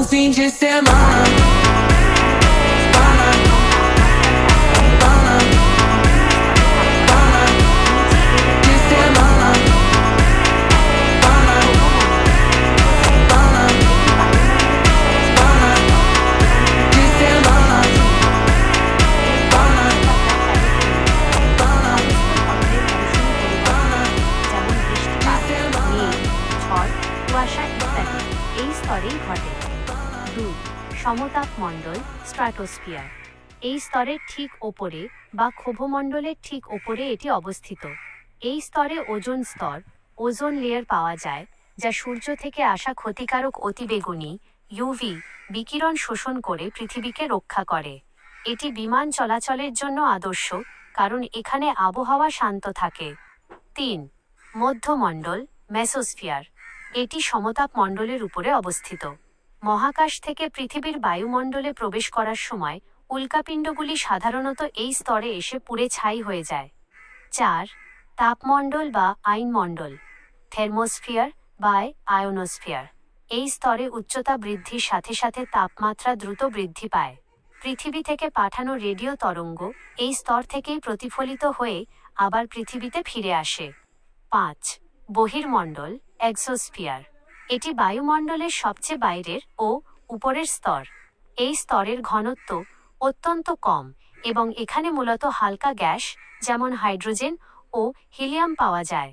fim de semana. এই স্তরেই ঘটে। 2. সমতাপ মণ্ডল stratosphere. এই স্তরের ঠিক ওপরে বা ক্ষোভমণ্ডলের ঠিক ওপরে এটি অবস্থিত। এই স্তরে ওজোন স্তর ওজোন লেয়ার পাওয়া যায়, যা সূর্য থেকে আসা ক্ষতিকারক অতিবেগুনি ইউভি বিকিরণ শোষণ করে পৃথিবীকে রক্ষা করে। এটি বিমান চলাচলের জন্য আদর্শ, কারণ এখানে আবহাওয়া শান্ত থাকে। 3. মধ্যমণ্ডল মেসোস্ফিয়ার। এটি সমতাপ মণ্ডলের উপরে অবস্থিত। মহাকাশ থেকে পৃথিবীর বায়ুমণ্ডলে প্রবেশ করার সময় উল্কাপিণ্ডগুলি সাধারণত এই স্তরে এসে পুড়ে ছাই হয়ে যায়। 4. তাপমণ্ডল বা আইনমণ্ডল থার্মোস্ফিয়ার বা আয়োনোস্ফিয়ার। এই স্তরে উচ্চতা বৃদ্ধির সাথে সাথে তাপমাত্রা দ্রুত বৃদ্ধি পায়। পৃথিবী থেকে পাঠানো রেডিও তরঙ্গ এই স্তর থেকেই প্রতিফলিত হয়ে আবার পৃথিবীতে ফিরে আসে। 5. বহির্মণ্ডল এক্সোস্ফিয়ার। এটি বায়ুমণ্ডলের সবচেয়ে বাইরের ও উপরের স্তর। এই স্তরের ঘনত্ব অত্যন্ত কম এবং এখানে মূলত হালকা গ্যাস যেমন হাইড্রোজেন ও হিলিয়াম পাওয়া যায়।